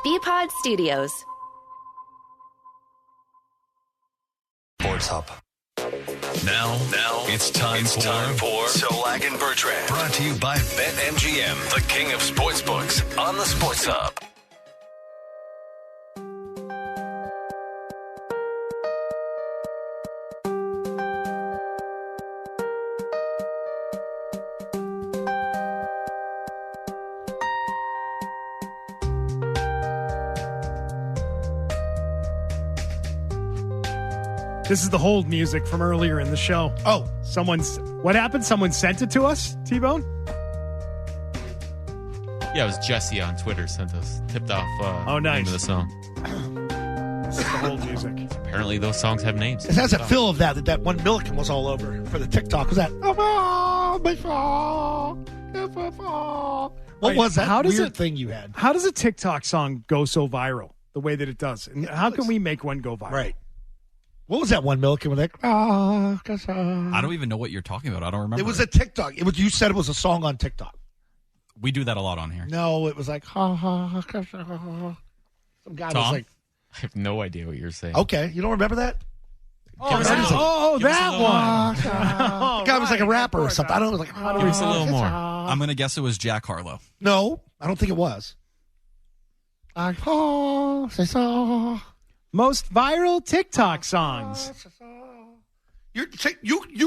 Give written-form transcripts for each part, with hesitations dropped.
BPod Studios. Sports Hub. Now it's time for Zolak and Bertrand. Brought to you by BetMGM, the king of sportsbooks on the Sports Hub. This is the hold music from earlier in the show. Oh. What happened? Someone sent it to us, T-Bone? Yeah, it was Jesse on Twitter tipped off nice. the name of the song. This is the hold music. Apparently those songs have names. It has a feel of that one Milliken was all over for the TikTok. Was that? What was that weird thing you had? How does a TikTok song go so viral the way that it does? And how can we make one go viral? Right. What was that one, Milliken? With like, I don't even know what you're talking about. I don't remember. It was a TikTok. You said it was a song on TikTok. We do that a lot on here. No, it was like, some guy Tom? was like, I have no idea what you're saying. okay, you don't remember that? That one. The guy was like a rapper or something. I don't know. Like, Give us a little more. I'm going to guess it was Jack Harlow. No, I don't think it was. Most viral TikTok songs. You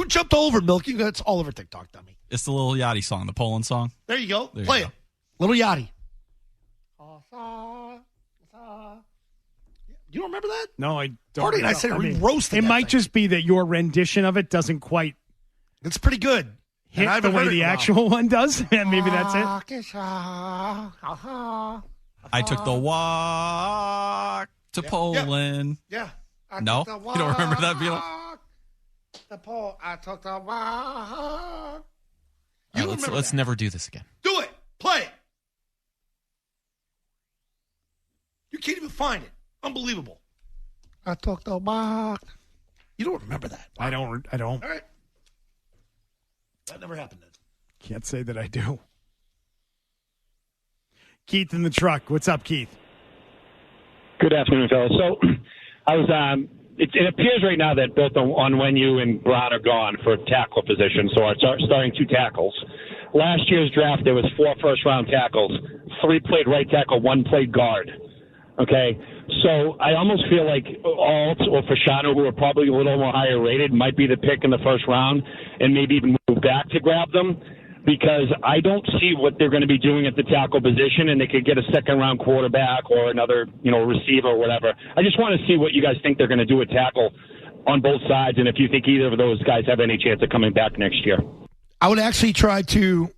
jumped over, Milky. It's all over TikTok, dummy. It's the Lil Yachty song, the Poland song. There you go. There Play you it. Little Yachty. You don't remember that? No, I don't. Party and I said we roasted it that might thing. just be that your rendition of it doesn't quite It's pretty good. hit the way the actual one does. Maybe that's it. I took the walk to Poland. Yeah. No? You don't remember that, Beal? I took the walk. Let's never do this again. Do it. Play it. You can't even find it. Unbelievable. I took the walk. You don't remember that. I don't. All right. That never happened then. Can't say that I do. Keith in the truck. What's up, Keith? Good afternoon, fellas. So I was it appears right now that both Onwenu and Brown are gone for tackle position, so our starting two tackles. Last year's draft, there was 4 first-round tackles. 3 played right tackle, 1 played guard. Okay? So I almost feel like Alt or Fasciano, who are probably a little more higher rated, might be the pick in the first round and maybe even move back to grab them, because I don't see what they're going to be doing at the tackle position, and they could get a second-round quarterback or another, receiver or whatever. I just want to see what you guys think they're going to do at tackle on both sides, and if you think either of those guys have any chance of coming back next year. I would actually try to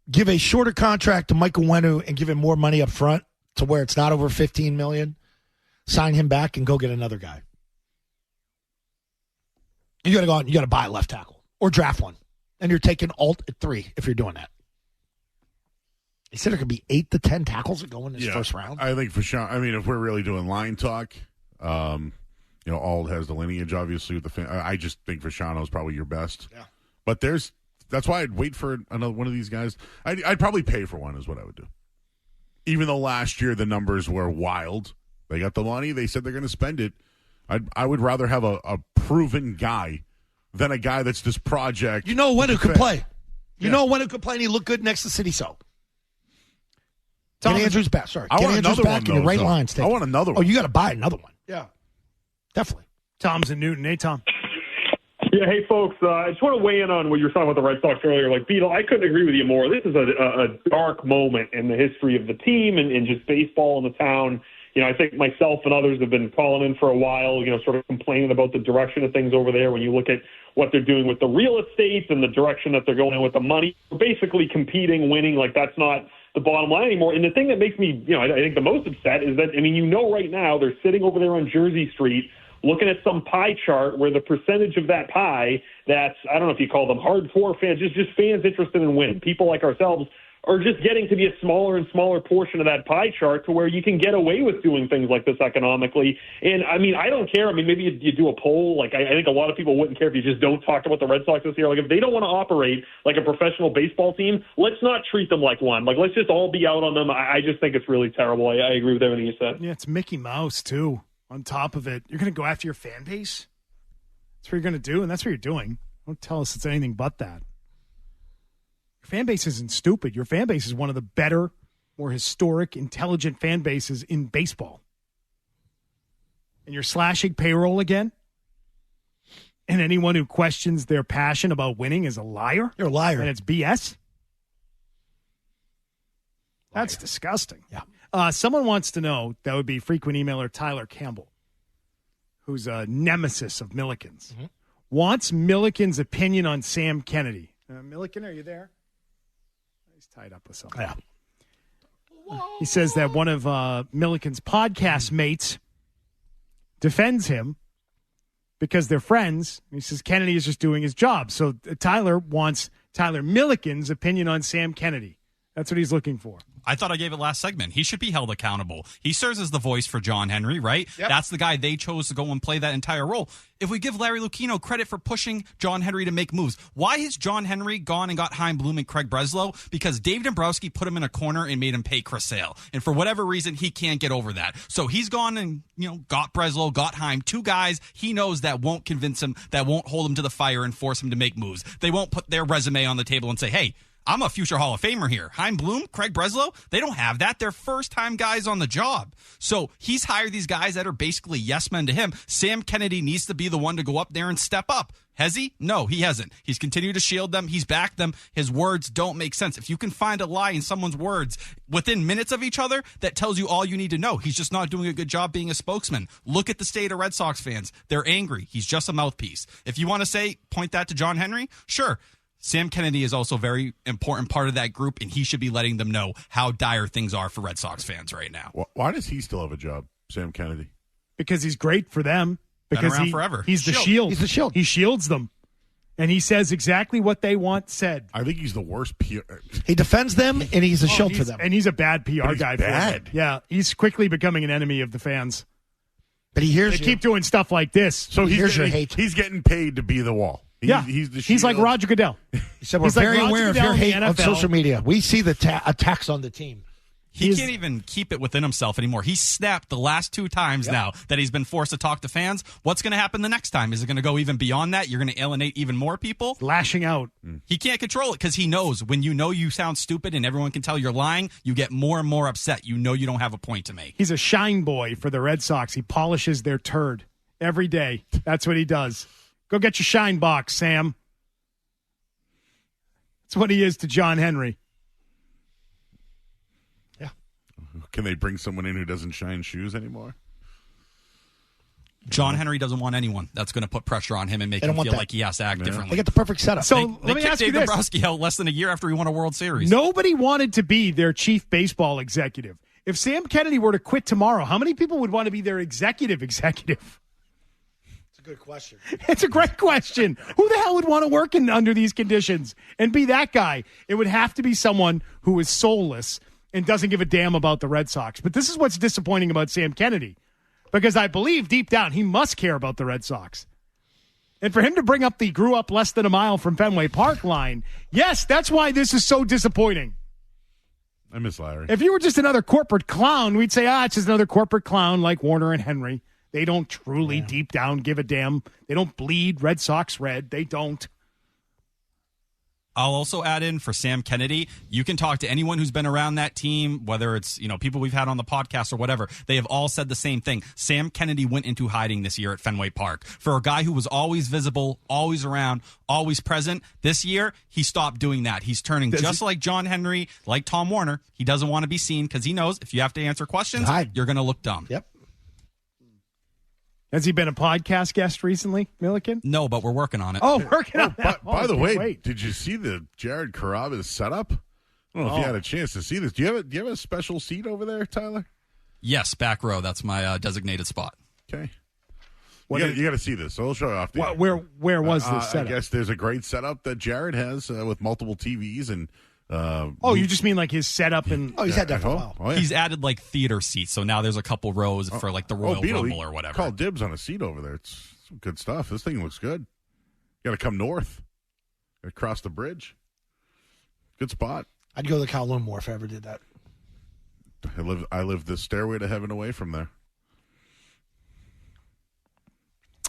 give a shorter contract to Michael Onwenu and give him more money up front to where it's not over $15 million. Sign him back and go get another guy. You got to go out and you got to buy a left tackle or draft one. And you're taking Alt at 3 if you're doing that. He said there could be 8 to 10 tackles that go in this first round. I think for sure. I mean, if we're really doing line talk, Alt has the lineage, obviously. With the I just think Fasciano is probably your best. Yeah. But that's why I'd wait for another one of these guys. I'd probably pay for one is what I would do. Even though last year the numbers were wild. They got the money. They said they're going to spend it. I would rather have a proven guy than a guy that's this project. You know when it could play. You know when it could play, and he looked good next to City Soap. Get Andrews back. Sorry. I want Andrews another back one, and your right though. line's I want another one. Oh, you got to buy another one. Yeah. Definitely. Tom's in Newton. Hey, Tom. Yeah, hey, folks. I just want to weigh in on what you were talking about the Red Sox earlier. Like, Beetle, I couldn't agree with you more. This is a dark moment in the history of the team and just baseball in the town. I think myself and others have been calling in for a while, sort of complaining about the direction of things over there when you look at what they're doing with the real estate and the direction that they're going in with the money. We're basically competing, winning, like that's not the bottom line anymore. And the thing that makes me, I think the most upset is that, right now they're sitting over there on Jersey Street looking at some pie chart where the percentage of that pie that's, I don't know if you call them hardcore fans, just fans interested in winning, people like ourselves are just getting to be a smaller and smaller portion of that pie chart to where you can get away with doing things like this economically. And, I mean, I don't care. I mean, maybe you do a poll. Like, I think a lot of people wouldn't care if you just don't talk about the Red Sox this year. Like, if they don't want to operate like a professional baseball team, let's not treat them like one. Like, let's just all be out on them. I just think it's really terrible. I agree with everything you said. Yeah, it's Mickey Mouse, too, on top of it. You're going to go after your fan base? That's what you're going to do, and that's what you're doing. Don't tell us it's anything but that. Your fan base isn't stupid. Your fan base is one of the better, more historic, intelligent fan bases in baseball. And you're slashing payroll again? And anyone who questions their passion about winning is a liar? You're a liar. And it's BS? That's disgusting. Yeah. Someone wants to know, that would be frequent emailer Tyler Campbell, who's a nemesis of Milliken's, wants Milliken's opinion on Sam Kennedy. Milliken, are you there? He's tied up with something. Yeah. He says that one of Milliken's podcast mates defends him because they're friends. He says Kennedy is just doing his job. So Tyler wants Tyler Milliken's opinion on Sam Kennedy. That's what he's looking for. I thought I gave it last segment. He should be held accountable. He serves as the voice for John Henry, right? Yep. That's the guy they chose to go and play that entire role. If we give Larry Lucchino credit for pushing John Henry to make moves, why has John Henry gone and got Chaim Bloom and Craig Breslow? Because Dave Dombrowski put him in a corner and made him pay Chris Sale. And for whatever reason, he can't get over that. So he's gone and, got Breslow, got Chaim, two guys he knows that won't convince him, that won't hold him to the fire and force him to make moves. They won't put their resume on the table and say, hey, I'm a future Hall of Famer here. Chaim Bloom, Craig Breslow, they don't have that. They're first-time guys on the job. So he's hired these guys that are basically yes men to him. Sam Kennedy needs to be the one to go up there and step up. Has he? No, he hasn't. He's continued to shield them. He's backed them. His words don't make sense. If you can find a lie in someone's words within minutes of each other, that tells you all you need to know. He's just not doing a good job being a spokesman. Look at the state of Red Sox fans. They're angry. He's just a mouthpiece. If you want to point that to John Henry, sure. Sam Kennedy is also a very important part of that group, and he should be letting them know how dire things are for Red Sox fans right now. Why does he still have a job, Sam Kennedy? Because he's great for them. Because been around forever. He's the shield. He's the shield. He shields them. And he says exactly what they want said. I think he's the worst PR. He defends them, and he's a shield for them. And he's a bad PR guy for them. Yeah, he's quickly becoming an enemy of the fans. But he hears They keep doing stuff like this. So he's getting paid to be the wall. He's the shield. He's like Roger Goodell. He said, we're very aware of your hate on social media. We see the attacks on the team. He can't even keep it within himself anymore. He snapped the last 2 times now that he's been forced to talk to fans. What's going to happen the next time? Is it going to go even beyond that? You're going to alienate even more people? Lashing out. He can't control it because he knows when you sound stupid and everyone can tell you're lying, you get more and more upset. You know you don't have a point to make. He's a shine boy for the Red Sox. He polishes their turd every day. That's what he does. Go get your shine box, Sam. That's what he is to John Henry. Yeah. Can they bring someone in who doesn't shine shoes anymore? John Henry doesn't want anyone that's going to put pressure on him and make him feel like he has to act differently. They get the perfect setup. So they kicked Dave Dombrowski out less than a year after he won a World Series. Nobody wanted to be their chief baseball executive. If Sam Kennedy were to quit tomorrow, how many people would want to be their executive? Good question. It's a great question. Who the hell would want to work under these conditions and be that guy? It would have to be someone who is soulless and doesn't give a damn about the Red Sox. But this is what's disappointing about Sam Kennedy, because I believe deep down he must care about the Red Sox. And for him to bring up the grew up less than a mile from Fenway Park line, yes, that's why this is so disappointing. I miss Larry. If you were just another corporate clown, we'd say, it's just another corporate clown like Warner and Henry. They don't truly deep down give a damn. They don't bleed Red Sox red. They don't. I'll also add in for Sam Kennedy, you can talk to anyone who's been around that team, whether it's people we've had on the podcast or whatever. They have all said the same thing. Sam Kennedy went into hiding this year at Fenway Park. For a guy who was always visible, always around, always present, this year he stopped doing that. He's turning just like John Henry, like Tom Warner. He doesn't want to be seen because he knows if you have to answer questions, you're going to look dumb. Yep. Has he been a podcast guest recently, Milliken? No, but we're working on it. Oh, working on it. By the way, did you see the Jared Carrabba's setup? I don't know if you had a chance to see this. Do you have a special seat over there, Tyler? Yes, back row. That's my designated spot. Okay. You got to see this. So I'll show you off. Where was this setup? I guess there's a great setup that Jared has with multiple TVs and You just mean like his setup and he's had that for a while. Oh, yeah. He's added like theater seats, so now there's a couple rows for like the Royal Beetle, Rumble or whatever. Call dibs on a seat over there. It's some good stuff. This thing looks good. Got to come north. Got to cross the bridge. Good spot. I'd go to the Kowloon more if I ever did that. I live the stairway to heaven away from there.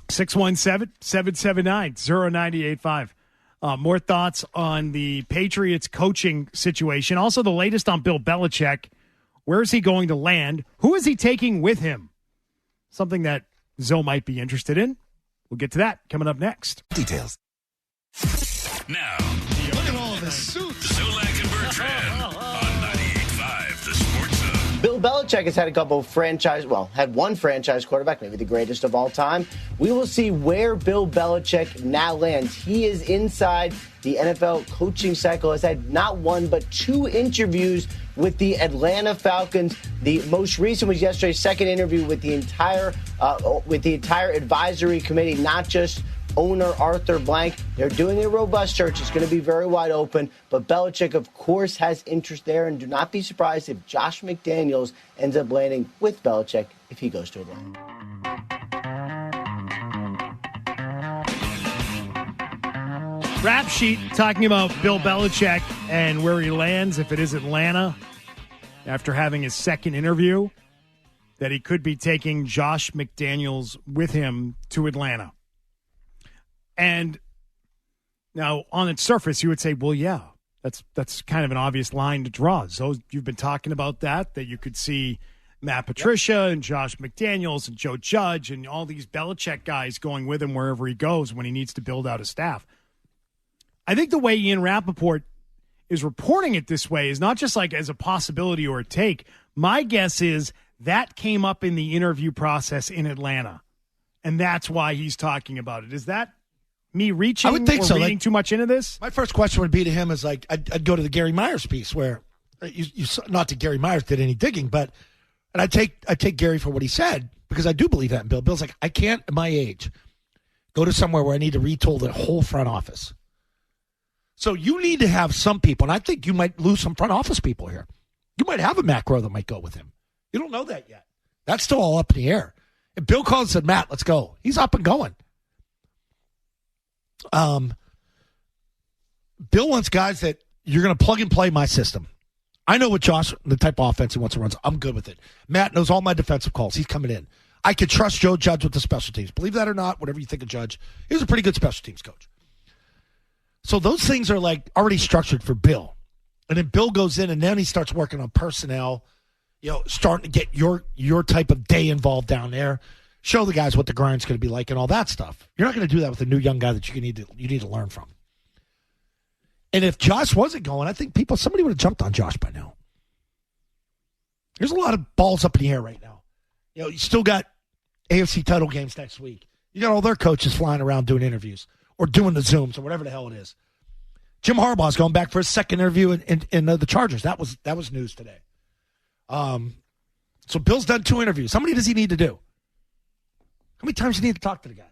617-779-0985. More thoughts on the Patriots coaching situation. Also, the latest on Bill Belichick. Where is he going to land? Who is he taking with him? Something that Zoe might be interested in. We'll get to that coming up next. Details. Now, Look at all of this suit. Zolak and Bertrand on 98.5 The Sports Hub. Bill Belichick has had had one franchise quarterback, maybe the greatest of all time. We will see where Bill Belichick now lands. He is inside the NFL coaching cycle, has had not one but 2 interviews with the Atlanta Falcons. The most recent was yesterday's second interview with the entire advisory committee, not just owner Arthur Blank. They're doing a robust search. It's going to be very wide open. But Belichick, of course, has interest there. And do not be surprised if Josh McDaniels ends up landing with Belichick if he goes to Atlanta. Rapsheet talking about Bill Belichick and where he lands if it is Atlanta after having his second interview, that he could be taking Josh McDaniels with him to Atlanta. And now, on its surface, you would say, well, yeah, that's kind of an obvious line to draw. So you've been talking about that you could see Matt Patricia and Josh McDaniels and Joe Judge and all these Belichick guys going with him wherever he goes when he needs to build out a staff. I think the way Ian Rappaport is reporting it this way is not just like as a possibility or a take. My guess is that came up in the interview process in Atlanta, and that's why he's talking about it. Is that me reaching I would think or so. reading too much into this? My first question would be to him is like, I'd go to the Gary Myers piece where you not that Gary Myers did any digging, but I take Gary for what he said because I do believe that in Bill. Bill's like, I can't at my age go to somewhere where I need to retool the whole front office. So you need to have some people, and I think you might lose some front office people here. You might have a Matt Groh that might go with him. You don't know that yet. That's still all up in the air. And Bill called and said, Matt, let's go. He's up and going. Bill wants guys that you're going to plug and play my system. I know what Josh, the type of offense he wants to run. I'm good with it. Matt knows all my defensive calls. He's coming in. I could trust Joe Judge with the special teams. Believe that or not, whatever you think of Judge, he was a pretty good special teams coach. So those things are like already structured for Bill. And then Bill goes in and then he starts working on personnel, starting to get your type of day involved down there. Show the guys what the grind's going to be like and all that stuff. You're not going to do that with a new young guy that you need to learn from. And if Josh wasn't going, I think somebody would have jumped on Josh by now. There's a lot of balls up in the air right now. You still got AFC title games next week. You got all their coaches flying around doing interviews or doing the Zooms or whatever the hell it is. Jim Harbaugh's going back for his second interview in the Chargers. That was news today. So Bill's done 2 interviews. How many does he need to do? How many times do you need to talk to the guy?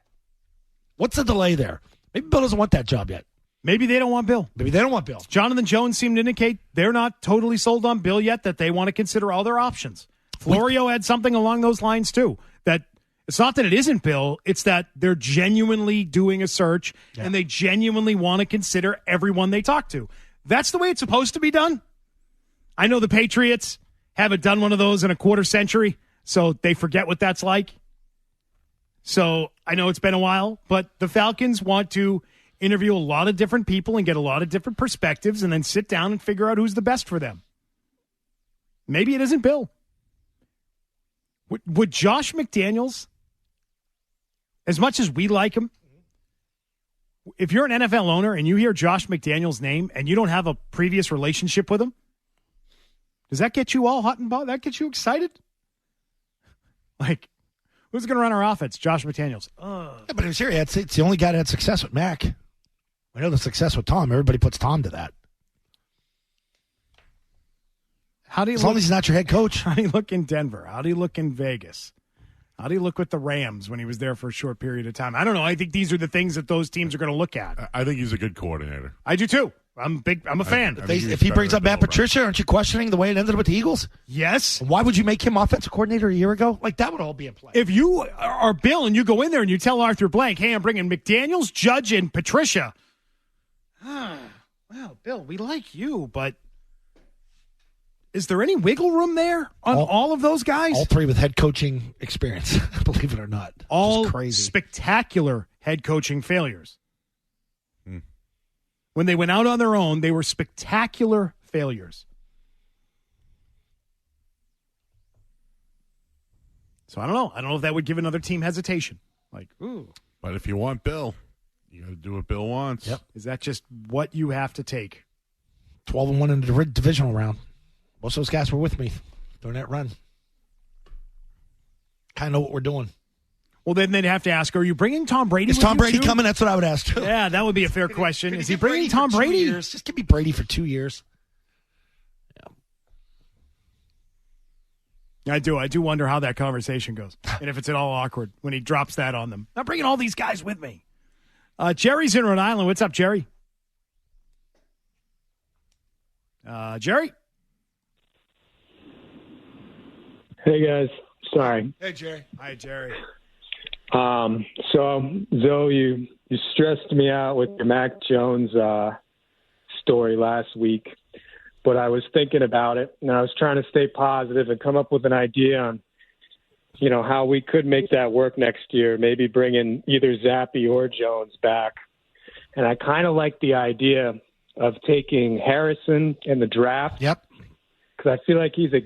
What's the delay there? Maybe Bill doesn't want that job yet. Maybe they don't want Bill. Maybe they don't want Bill. Jonathan Jones seemed to indicate they're not totally sold on Bill yet, that they want to consider all their options. Florio had something along those lines, too, that it's not that it isn't Bill, it's that they're genuinely doing a search and they genuinely want to consider everyone they talk to. That's the way it's supposed to be done. I know the Patriots haven't done one of those in a quarter century, so they forget what that's like. So I know it's been a while, but the Falcons want to interview a lot of different people and get a lot of different perspectives and then sit down and figure out who's the best for them. Maybe it isn't Bill. Would Josh McDaniels, as much as we like him, if you're an NFL owner and you hear Josh McDaniels' name and you don't have a previous relationship with him, does that get you all hot and bothered? That get you excited? Like, who's going to run our offense? Josh McDaniels. Yeah, but he was here. It's the only guy that had success with Mac. I know the success with Tom. Everybody puts Tom to that. As long as he's not your head coach. How do you look in Denver? How do you look in Vegas? How do you look with the Rams when he was there for a short period of time? I don't know. I think these are the things that those teams are going to look at. I think he's a good coordinator. I do too. I'm a fan. If he brings up Matt Patricia, aren't you questioning the way it ended with the Eagles? Yes. Why would you make him offensive coordinator a year ago? Like, that would all be in play. If you are Bill and you go in there and you tell Arthur Blank, hey, I'm bringing McDaniels, Judge, and Patricia. Well, Bill, we like you, but is there any wiggle room there on all of those guys? All three with head coaching experience, believe it or not. All crazy. Spectacular head coaching failures. When they went out on their own, they were spectacular failures. So I don't know. I don't know if that would give another team hesitation. Like, ooh. But if you want Bill, you got to do what Bill wants. Yep. Is that just what you have to take? 12-1 in the divisional round. Most of those guys were with me during that run. Kind of know what we're doing. Well, then they'd have to ask, are you bringing Tom Brady? Is Tom Brady coming? That's what I would ask, too. Yeah, that would be a fair question. Is he bringing Tom Brady? Just give me Brady for 2 years. Yeah. I do wonder how that conversation goes. And if it's at all awkward when he drops that on them. I'm bringing all these guys with me. Jerry's in Rhode Island. What's up, Jerry? Jerry? Hey, guys. Sorry. Hey, Jerry. Hi, Jerry. So, Zoe, you stressed me out with your Mac Jones story last week, but I was thinking about it, and I was trying to stay positive and come up with an idea on, how we could make that work next year, maybe bringing either Zappe or Jones back. And I kind of like the idea of taking Harrison in the draft. Yep. Because I feel like he's a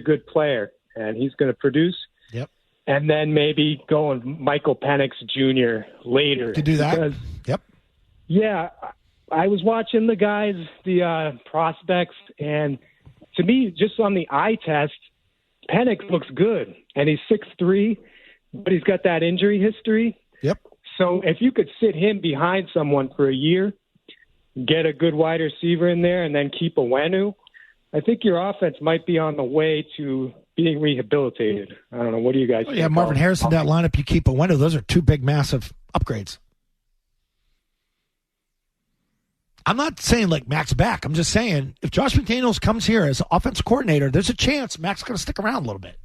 good player, and he's going to produce. Yep. And then maybe going Michael Penix Jr. later. To do that? Because, yep. Yeah, I was watching the prospects, and to me, just on the eye test, Penix looks good, and he's 6'3", but he's got that injury history. Yep. So if you could sit him behind someone for a year, get a good wide receiver in there, and then keep Owenu, I think your offense might be on the way to being rehabilitated. I don't know. What do you guys think? Yeah, Marvin Harrison, that lineup, you keep Owenu. Those are two big, massive upgrades. I'm not saying like Mac's back. I'm just saying if Josh McDaniels comes here as offensive coordinator, there's a chance Mac's going to stick around a little bit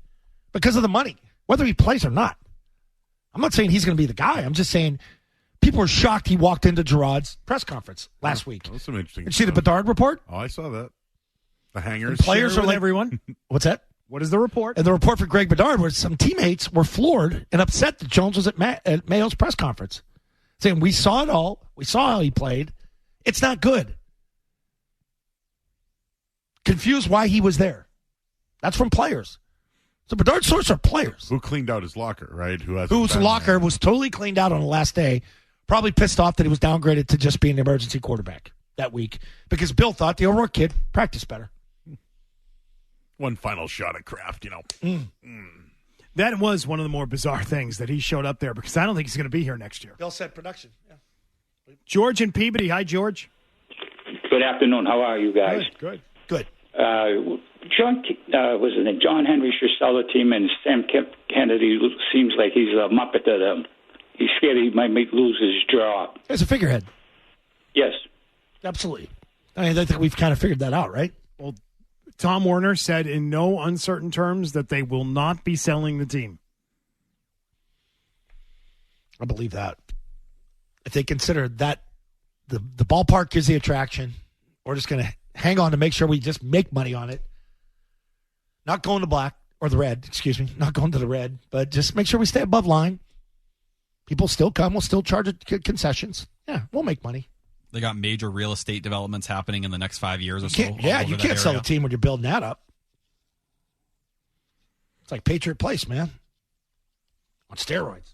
because of the money, whether he plays or not. I'm not saying he's going to be the guy. I'm just saying people were shocked he walked into Gerard's press conference last week. That's some interesting Did you see the Bedard report? Oh, I saw that. The hangers. And players are like everyone. What's that? What is the report? And the report for Greg Bedard was some teammates were floored and upset that Jones was at Mayo's press conference, saying we saw it all. We saw how he played. It's not good. Confused why he was there. That's from players. So Bedard's sources are players. Who cleaned out his locker, right? Whose locker was totally cleaned out on the last day. Probably pissed off that he was downgraded to just being an emergency quarterback that week because Bill thought the O'Rourke kid practiced better. One final shot at Kraft, That was one of the more bizarre things that he showed up there because I don't think he's going to be here next year. Bill said production. Yeah. George and Peabody. Hi, George. Good afternoon. How are you guys? Good. John Henry should sell the team, and Sam Kennedy seems like he's a muppet to them. He's scared he might lose his job. As a figurehead. Yes. Absolutely. I think we've kind of figured that out, right? Well, Tom Werner said in no uncertain terms that they will not be selling the team. I believe that. If they consider that the ballpark is the attraction, we're just going to hang on to make sure we just make money on it. Not going to black or the red, excuse me, not going to the red, but just make sure we stay above line. People still come. We'll still charge concessions. Yeah, we'll make money. They got major real estate developments happening in the next 5 years or so. Yeah, you can't sell a team when you're building that up. It's like Patriot Place, man. On steroids.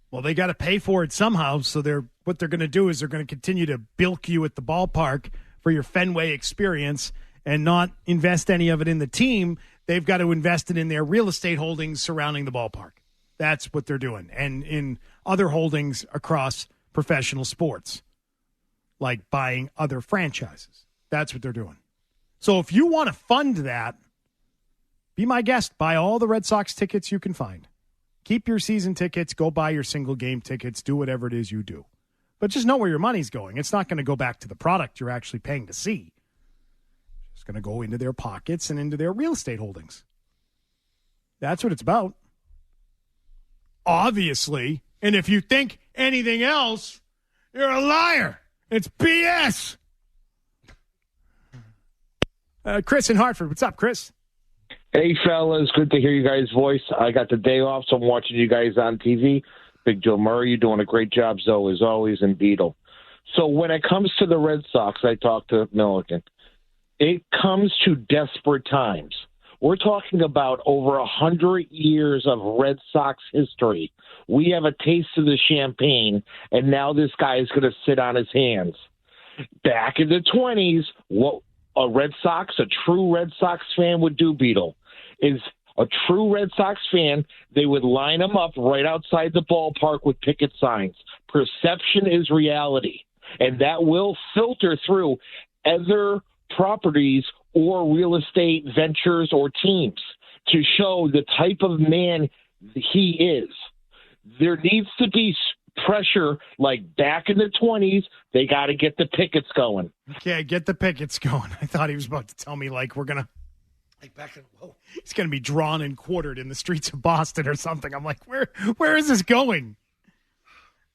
Well, they got to pay for it somehow, so what they're going to do is they're going to continue to bilk you at the ballpark for your Fenway experience and not invest any of it in the team. They've got to invest it in their real estate holdings surrounding the ballpark. That's what they're doing. And in other holdings across professional sports, like buying other franchises. That's what they're doing. So if you want to fund that, be my guest. Buy all the Red Sox tickets you can find. Keep your season tickets. Go buy your single game tickets. Do whatever it is you do. But just know where your money's going. It's not going to go back to the product you're actually paying to see. It's going to go into their pockets and into their real estate holdings. That's what it's about. Obviously. And if you think anything else, you're a liar. It's BS. Chris in Hartford. What's up, Chris? Hey, fellas. Good to hear you guys' voice. I got the day off, so I'm watching you guys on TV. Big Joe Murray, you're doing a great job, Zoe, as always, and Beetle. So when it comes to the Red Sox, I talked to Milliken. It comes to desperate times. We're talking about over 100 years of Red Sox history. We have a taste of the champagne, and now this guy is going to sit on his hands. Back in the 20s, what a true Red Sox fan would do, Beetle, is a true Red Sox fan, they would line them up right outside the ballpark with picket signs. Perception is reality, and that will filter through other properties or real estate ventures or teams to show the type of man he is. There needs to be pressure like back in the 20s. They got to get the pickets going. Okay, get the pickets going. I thought he was about to tell me, like, we're going to he's going to be drawn and quartered in the streets of Boston or something. I'm like, where is this going?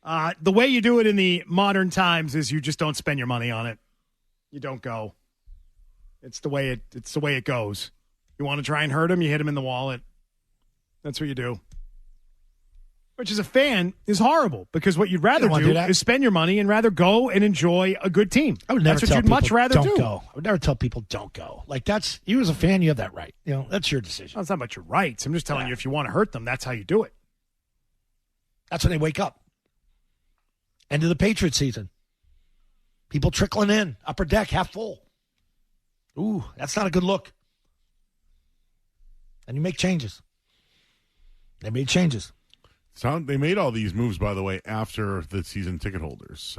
The way you do it in the modern times is you just don't spend your money on it. You don't go. It's the way it goes. You want to try and hurt him, you hit him in the wallet. That's what you do. Which, as a fan, is horrible because what you'd rather do is spend your money and rather go and enjoy a good team. I would never That's tell what you'd people much rather don't do. go. I would never tell people don't go. Like, that's, you as a fan, you have that right. You know, that's your decision. No, it's not about your rights. I'm just telling you, if you want to hurt them, that's how you do it. That's when they wake up. End of the Patriots season. People trickling in. Upper deck, half full. Ooh, that's not a good look. And you make changes. They made changes. They made all these moves, by the way, after the season ticket holders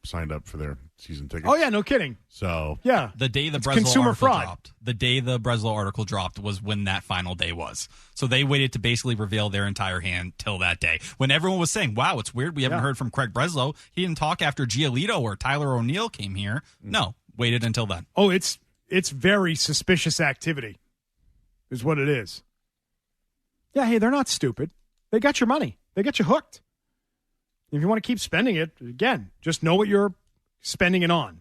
signed up for their season tickets. Oh, yeah, no kidding. So, yeah. The day the Breslow consumer article fraud. dropped. The day the Breslow article dropped was when that final day was. So they waited to basically reveal their entire hand till that day. When everyone was saying, wow, it's weird we haven't heard from Craig Breslow. He didn't talk after Giolito or Tyler O'Neill came here. No, waited until then. Oh, it's very suspicious activity is what it is. Yeah, hey, they're not stupid. They got your money. They got you hooked. If you want to keep spending it, again, just know what you're spending it on.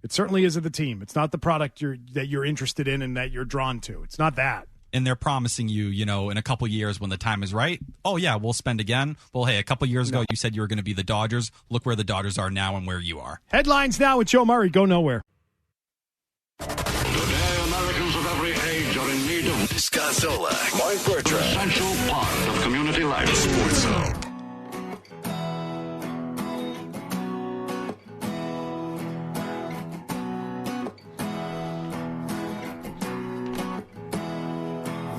It certainly isn't the team. It's not the product that you're interested in and that you're drawn to. It's not that. And they're promising you, in a couple years when the time is right, oh, yeah, we'll spend again. Well, hey, a couple years ago, you said you were going to be the Dodgers. Look where the Dodgers are now and where you are. Headlines now with Joe Murray. Go nowhere. Today, Americans of every age are in need of Scott Zolak, Mike Bertrand, essential part of community life. Sports Zone.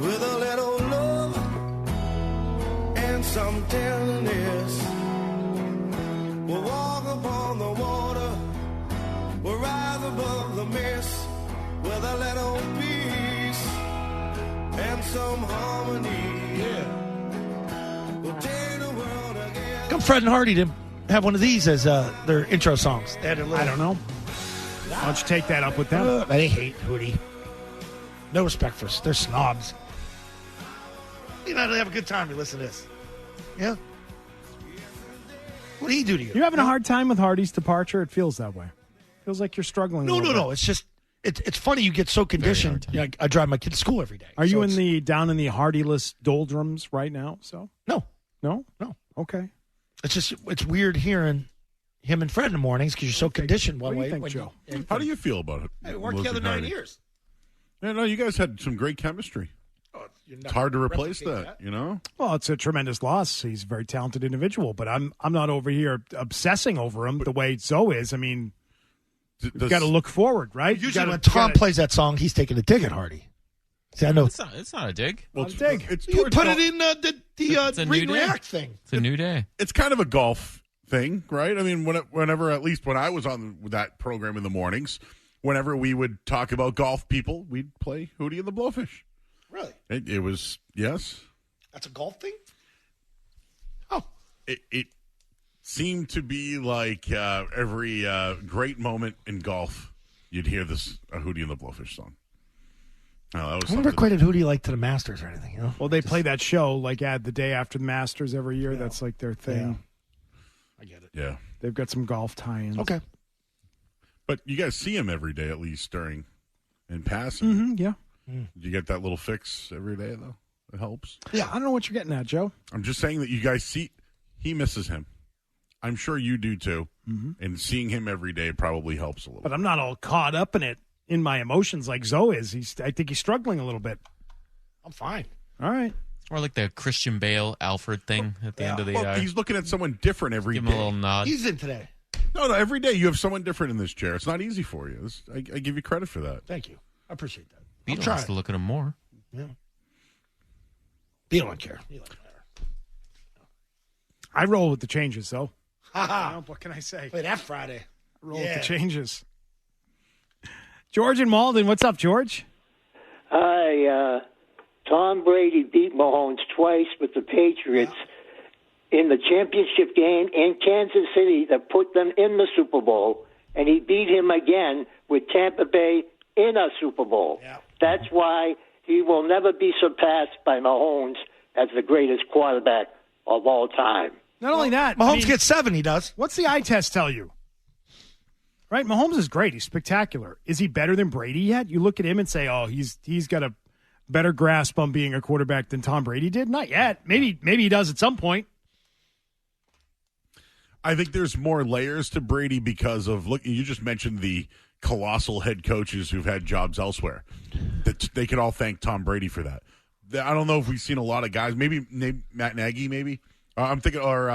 With a little love and some tenderness, we'll walk upon the water, we'll rise above the mist. With a little peace and some harmony, we'll take the world again. Come Fred and Hardy to have one of these as their intro songs. They had a little, I don't know. Why don't you take that up with them? They hate Hootie. No respect for us. They're snobs. You know, they have a good time. You listen to this. Yeah? What did he do to you? You having a hard time with Hardy's departure? It feels that way. Feels like you're struggling. No. It's just, it's funny you get so conditioned. I drive my kid to school every day. Are you down in the Hardyless doldrums right now? So No. Okay. It's just, it's weird hearing him and Fred in the mornings because you're so conditioned one what do way. you think, Joe? How do you feel about it? Hey, we worked together 9 years. Yeah, no, you guys had some great chemistry. It's hard to replace that, Well, it's a tremendous loss. He's a very talented individual, but I'm not over here obsessing over him the way Zoe is. I mean, you've got to look forward, right? Usually when Tom plays that song, he's taking a dig at Hardy. See, I know It's not a dig. Well, it's a dig. You put it in It's a new day. react thing. It's a new day. It's kind of a golf thing, right? I mean, whenever, at least when I was on that program in the mornings, whenever we would talk about golf people, we'd play Hootie and the Blowfish. Really? It was, yes. That's a golf thing? It seemed to be like every great moment in golf, you'd hear this Hootie and the Blowfish song. Oh, I never quite Hootie like to the Masters or anything. You know? Well, they play that show like the day after the Masters every year. Yeah. That's like their thing. Yeah. I get it. Yeah. They've got some golf tie-ins. Okay. But you guys see him every day, at least in passing. Mm-hmm, yeah. You get that little fix every day, though? It helps. Yeah, I don't know what you're getting at, Joe. I'm just saying that you guys see, he misses him. I'm sure you do, too. Mm-hmm. And seeing him every day probably helps a little. But I'm not all caught up in my emotions like Zoe is. I think he's struggling a little bit. I'm fine. All right. Or like the Christian Bale Alfred thing at the end of the Well, he's looking at someone different every day. Give him a little nod. He's in today. No, every day you have someone different in this chair. It's not easy for you. I give you credit for that. Thank you. I appreciate that. Beetle has to look at him more. Yeah. Beetle don't care. I roll with the changes, though. What can I say? Play that Friday. Roll with the changes. George and Malden, what's up, George? Hi. Tom Brady beat Mahomes twice with the Patriots in the championship game in Kansas City that put them in the Super Bowl, and he beat him again with Tampa Bay in a Super Bowl. Yeah. That's why he will never be surpassed by Mahomes as the greatest quarterback of all time. Not only that, Mahomes gets 7, he does. What's the eye test tell you? Right? Mahomes is great. He's spectacular. Is he better than Brady yet? You look at him and say, oh, he's got a better grasp on being a quarterback than Tom Brady did? Not yet. Maybe he does at some point. I think there's more layers to Brady because of, look, you just mentioned the colossal head coaches who've had jobs elsewhere. That they could all thank Tom Brady for that. I don't know if we've seen a lot of guys, maybe Matt Nagy, maybe. I'm thinking, or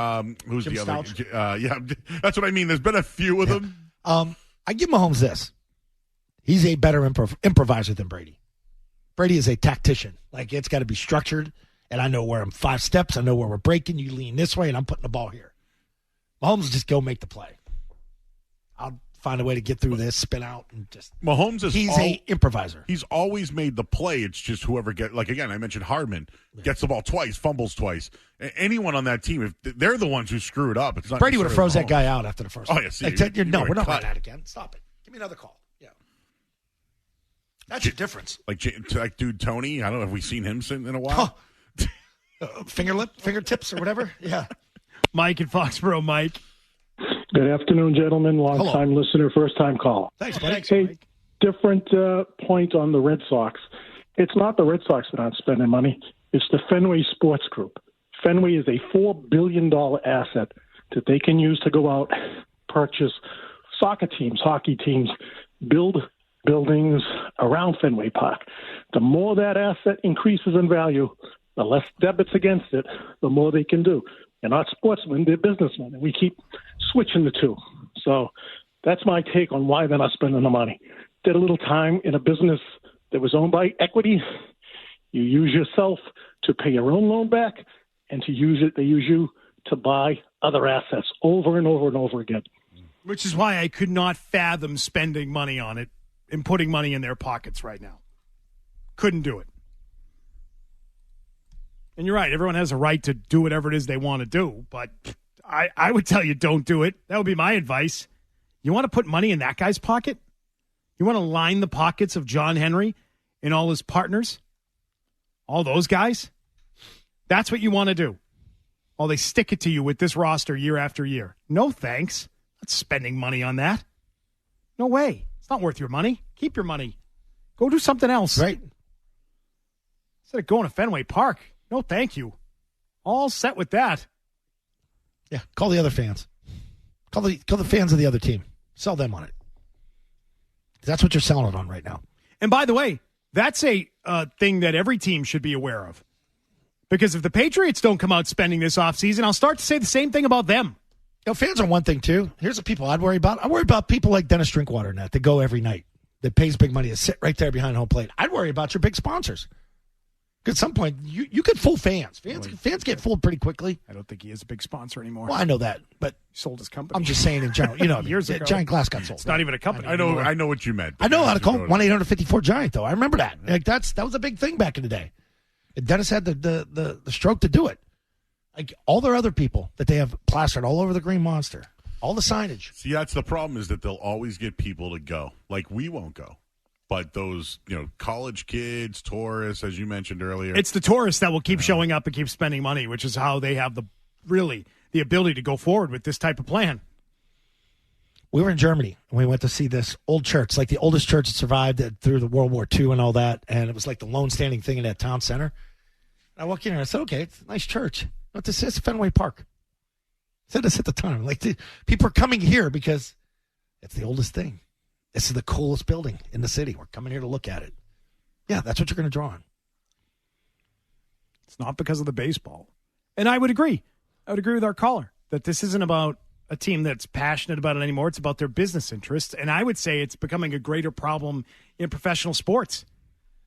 who's Jim the other? Stouch? Yeah, that's what I mean. There's been a few of them. I give Mahomes this. He's a better improviser than Brady. Brady is a tactician. Like, it's got to be structured, and I know where I'm 5 steps. I know where we're breaking. You lean this way, and I'm putting the ball here. Mahomes just go make the play. I'll find a way to get through this, spin out, and just. Mahomes is he's a improviser. He's always made the play. It's just whoever like again, I mentioned Hardman gets the ball twice, fumbles twice. Anyone on that team, if they're the ones who screw it up, it's not. Brady would have froze that guy out after the first. Oh yeah, see, no, we're not running that again. Stop it. Give me another call. Yeah, that's your difference. Like dude Tony, I don't know. Have we seen him in a while? Fingertips, or whatever. Yeah. Mike in Foxborough. Mike. Good afternoon, gentlemen. Long-time listener, first-time call. Thanks, buddy. Hey, different point on the Red Sox. It's not the Red Sox that aren't spending money. It's the Fenway Sports Group. Fenway is a $4 billion asset that they can use to go out, purchase soccer teams, hockey teams, build buildings around Fenway Park. The more that asset increases in value, the less debits against it, the more they can do. They're not sportsmen, they're businessmen, and we keep switching the two. So that's my take on why they're not spending the money. Did a little time in a business that was owned by equity. You use yourself to pay your own loan back, and they use you to buy other assets over and over and over again. Which is why I could not fathom spending money on it and putting money in their pockets right now. Couldn't do it. And you're right. Everyone has a right to do whatever it is they want to do. But I would tell you don't do it. That would be my advice. You want to put money in that guy's pocket? You want to line the pockets of John Henry and all his partners? All those guys? That's what you want to do. Oh, they stick it to you with this roster year after year. No thanks. Not spending money on that. No way. It's not worth your money. Keep your money. Go do something else. Right. Instead of going to Fenway Park. No, thank you. All set with that. Yeah, call the other fans. Call the fans of the other team. Sell them on it. That's what you're selling it on right now. And by the way, that's a thing that every team should be aware of. Because if the Patriots don't come out spending this offseason, I'll start to say the same thing about them. You know, fans are one thing, too. Here's the people I'd worry about. I worry about people like Dennis Drinkwater and that go every night, that pays big money to sit right there behind home plate. I'd worry about your big sponsors. At some point, you could fool fans. Fans get fooled pretty quickly. I don't think he is a big sponsor anymore. Well, I know that, but he sold his company. I'm just saying in general. You know, years ago, Giant Glass got sold. It's not even a company. I know what you meant. I know how to call 1-800-54 Giant though. I remember that. Like that was a big thing back in the day. And Dennis had the stroke to do it. Like all their other people that they have plastered all over the Green Monster, all the signage. See, that's the problem is that they'll always get people to go. Like we won't go. But those, college kids, tourists, as you mentioned earlier. It's the tourists that will keep showing up and keep spending money, which is how they have the ability to go forward with this type of plan. We were in Germany, and we went to see this old church, like the oldest church that survived through the World War II and all that, and it was like the lone standing thing in that town center. And I walked in and I said, okay, it's a nice church. What this is? Fenway Park. I said this at the time. Like, people are coming here because it's the oldest thing. This is the coolest building in the city. We're coming here to look at it. Yeah, that's what you're going to draw on. It's not because of the baseball. And I would agree. I would agree with our caller that this isn't about a team that's passionate about it anymore. It's about their business interests. And I would say it's becoming a greater problem in professional sports,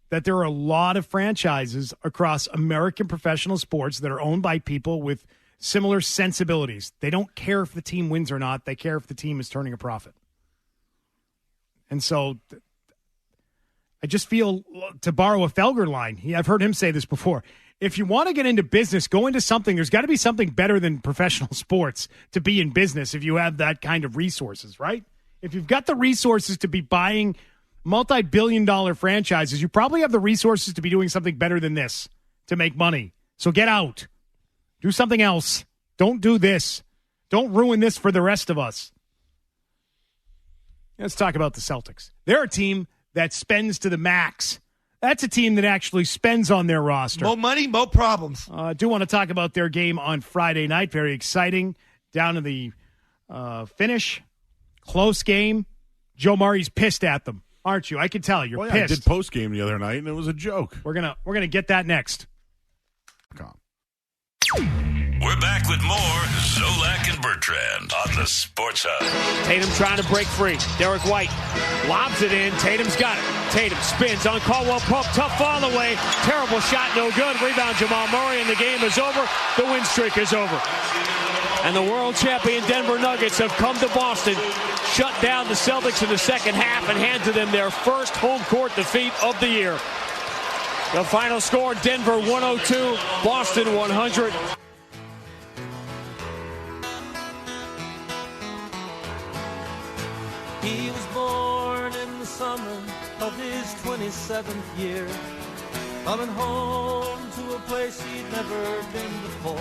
that there are a lot of franchises across American professional sports that are owned by people with similar sensibilities. They don't care if the team wins or not. They care if the team is turning a profit. And so I just feel, to borrow a Felger line, I've heard him say this before, if you want to get into business, go into something, there's got to be something better than professional sports to be in business if you have that kind of resources, right? If you've got the resources to be buying multi-billion-dollar franchises, you probably have the resources to be doing something better than this to make money. So get out. Do something else. Don't do this. Don't ruin this for the rest of us. Let's talk about the Celtics. They're a team that spends to the max. That's a team that actually spends on their roster. More money, more problems. I do want to talk about their game on Friday night. Very exciting. Down to the finish. Close game. Joe Murray's pissed at them, aren't you? I can tell you're pissed. I did post game the other night, and it was a joke. We're gonna get that next. We're back with more Zolak and Bertrand on the Sports Hub. Tatum trying to break free. Derek White lobs it in. Tatum's got it. Tatum spins on Caldwell Pope. Tough fall away. Terrible shot. No good. Rebound Jamal Murray, and the game is over. The win streak is over. And the world champion Denver Nuggets have come to Boston, shut down the Celtics in the second half, and handed them their first home court defeat of the year. The final score, Denver 102, Boston 100. He was born in the summer of his 27th year, coming home to a place he'd never been before.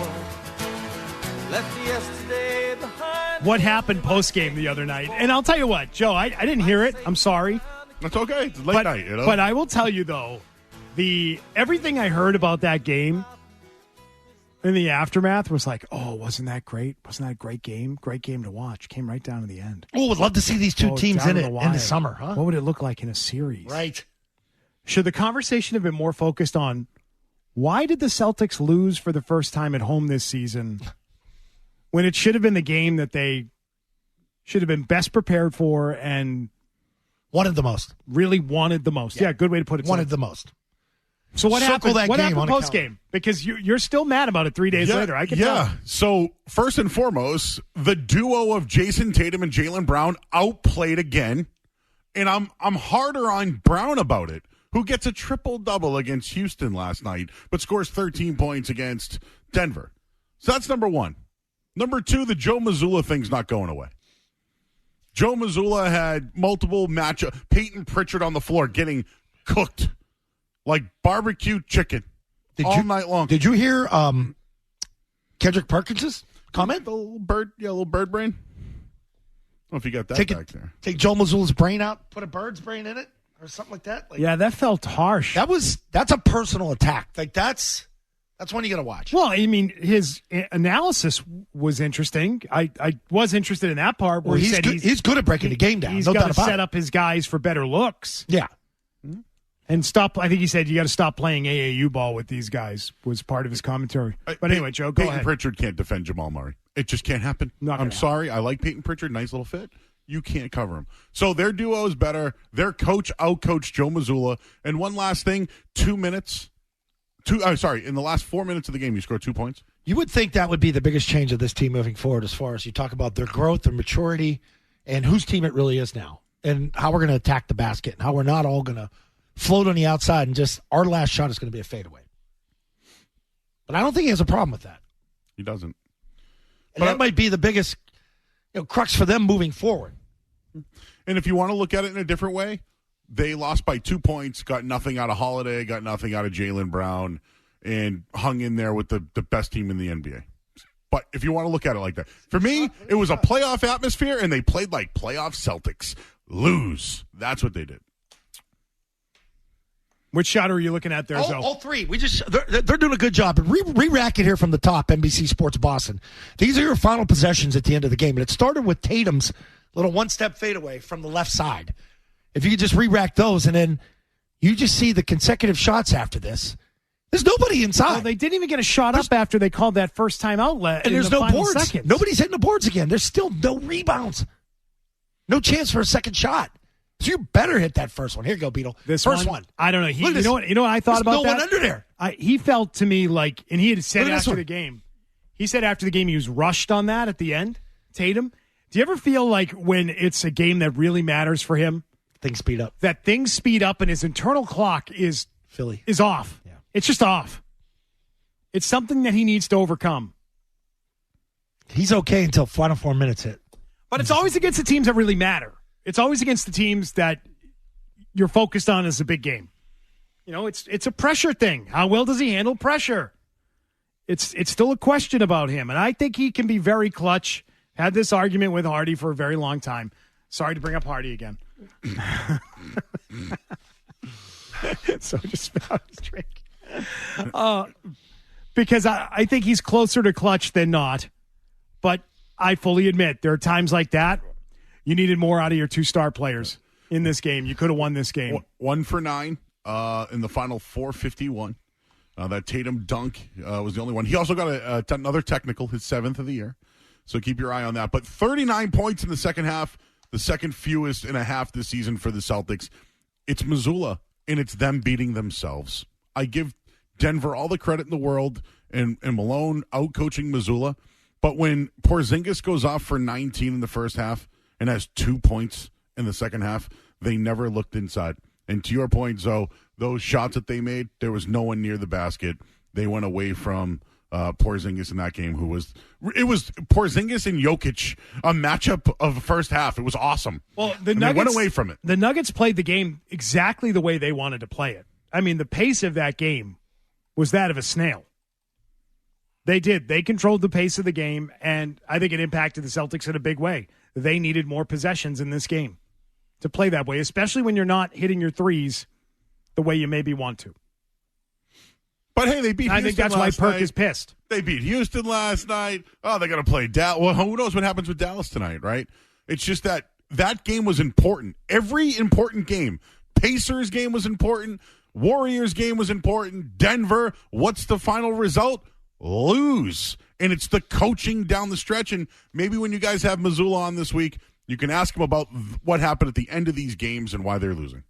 Left yesterday behind. What happened post-game the other night? And I'll tell you what, Joe, I didn't hear it. I'm sorry. That's okay. It's late night, But I will tell you, though, everything I heard about that game in the aftermath was like, oh, wasn't that great? Wasn't that a great game? Great game to watch. Came right down to the end. Oh, would love to see these two teams in it in the summer, huh? What would it look like in a series? Right. Should the conversation have been more focused on why did the Celtics lose for the first time at home this season when it should have been the game that they should have been best prepared for and wanted the most? Really wanted the most. Yeah, good way to put it. Wanted the most. So what happened? What happened post game? game? Because you're still mad about it 3 days later. I can tell. So first and foremost, the duo of Jason Tatum and Jaylen Brown outplayed again, and I'm harder on Brown about it, who gets a triple-double against Houston last night, but scores 13 points against Denver. So that's number one. Number two, the Joe Mazzulla thing's not going away. Joe Mazzulla had multiple matchups. Peyton Pritchard on the floor getting cooked like barbecue chicken all night long. Did you hear Kendrick Perkins's comment? The little bird brain. I don't know if you got that back there. Take Joe Mazzulla's brain out, put a bird's brain in it, or something like that. Yeah, that felt harsh. That's a personal attack. Like that's one you got to watch. Well, I mean, his analysis was interesting. I was interested in that part where he said he's good at breaking the game down. He's got to set up his guys for better looks. Yeah. And stop. I think he said you got to stop playing AAU ball with these guys was part of his commentary. But anyway, Joe, go ahead. Peyton Pritchard can't defend Jamal Murray. It just can't happen. I'm sorry. I like Peyton Pritchard. Nice little fit. You can't cover him. So their duo is better. Their coach outcoached Joe Mazzulla. And one last thing, in the last 4 minutes of the game, you scored 2 points. You would think that would be the biggest change of this team moving forward as far as you talk about their growth, their maturity, and whose team it really is now, and how we're going to attack the basket, and how we're not all going to float on the outside and just our last shot is going to be a fadeaway. But I don't think he has a problem with that. He doesn't. And that might be the biggest crux for them moving forward. And if you want to look at it in a different way, they lost by 2 points, got nothing out of Holiday, got nothing out of Jaylen Brown, and hung in there with the best team in the NBA. But if you want to look at it like that, for me, it was a playoff atmosphere, and they played like playoff Celtics. Lose. That's what they did. Which shot are you looking at there, Zoe? All three. They're doing a good job. Re-rack it here from the top, NBC Sports Boston. These are your final possessions at the end of the game. And it started with Tatum's little one-step fadeaway from the left side. If you could just re-rack those, and then you just see the consecutive shots after this. There's nobody inside. Well, they didn't even get a shot up after they called that first time outlet. And there's no boards. Seconds. Nobody's hitting the boards again. There's still no rebounds. No chance for a second shot. So you better hit that first one. Here you go, Beetle. This first one. I don't know. You know what I thought about that? There's no one under there. He felt to me like, and he had said after the game, he was rushed on that at the end, Tatum. Do you ever feel like when it's a game that really matters for him? Things speed up. That things speed up and his internal clock is off. Yeah. It's just off. It's something that he needs to overcome. He's okay until final 4 minutes hit. But it's always against the teams that really matter. It's always against the teams that you're focused on as a big game. It's a pressure thing. How well does he handle pressure? It's still a question about him, and I think he can be very clutch. Had this argument with Hardy for a very long time. Sorry to bring up Hardy again. So just spit out his drink. Because I think he's closer to clutch than not. But I fully admit there are times like that. You needed more out of your 2-star players in this game. You could have won this game. 1 for 9 in the final 4:51. That Tatum dunk was the only one. He also got another technical, his 7th of the year. So keep your eye on that. But 39 points in the second half, the second fewest in a half this season for the Celtics. It's Missoula, and it's them beating themselves. I give Denver all the credit in the world, and Malone out-coaching Missoula. But when Porzingis goes off for 19 in the first half and has 2 points in the second half, they never looked inside. And to your point, Zoe, those shots that they made, there was no one near the basket. They went away from Porzingis in that game, it was Porzingis and Jokic, a matchup of the first half. It was awesome. Well, the Nuggets went away from it. The Nuggets played the game exactly the way they wanted to play it. I mean, the pace of that game was that of a snail. They did. They controlled the pace of the game, and I think it impacted the Celtics in a big way. They needed more possessions in this game to play that way, especially when you're not hitting your threes the way you maybe want to. But hey, they beat Houston. I think that's why Perk is pissed. They beat Houston last night. Oh, they're going to play Dallas. Well, who knows what happens with Dallas tonight, right? It's just that game was important. Every important game. Pacers game was important. Warriors game was important. Denver, what's the final result? Lose. And it's the coaching down the stretch. And maybe when you guys have Missoula on this week, you can ask him about what happened at the end of these games and why they're losing.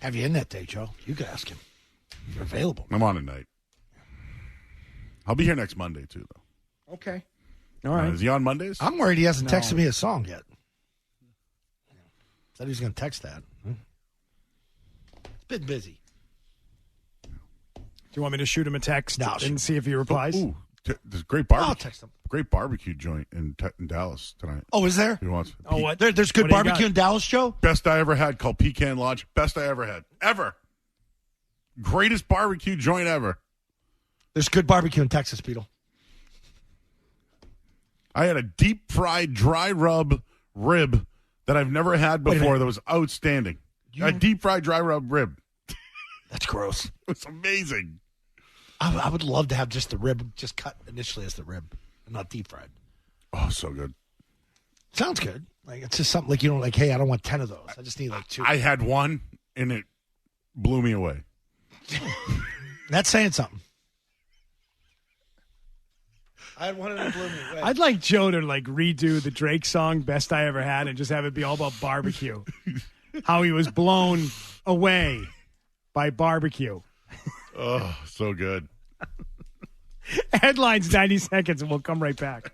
Have you in that day, Joe? You can ask him. You're available. I'm on tonight. I'll be here next Monday, too, though. Okay. All right. Is he on Mondays? I'm worried he hasn't texted me a song yet. Said he was going to text that. It's been busy. Do you want me to shoot him a text and see if he replies? There's a great barbecue. I'll text him. Great barbecue joint in Dallas tonight. Oh, is there? He wants. Oh, what? There's good barbecue in Dallas, Joe? Best I ever had, called Pecan Lodge. Best I ever had. Ever. Greatest barbecue joint ever. There's good barbecue in Texas, Beetle. I had a deep-fried, dry rub rib that I've never had before that was outstanding. A deep-fried, dry rub rib. That's gross. It was amazing. I would love to have just the rib, just cut initially as the rib, and not deep fried. Oh, so good. Sounds good. Like it's just something like you don't like. Hey, I don't want 10 of those. I just need like 2. I had one, and it blew me away. That's saying something. I had one and it blew me away. I'd like Joe to redo the Drake song "Best I Ever Had" and just have it be all about barbecue. How he was blown away by barbecue. Oh, so good. Headlines, 90 seconds, and we'll come right back.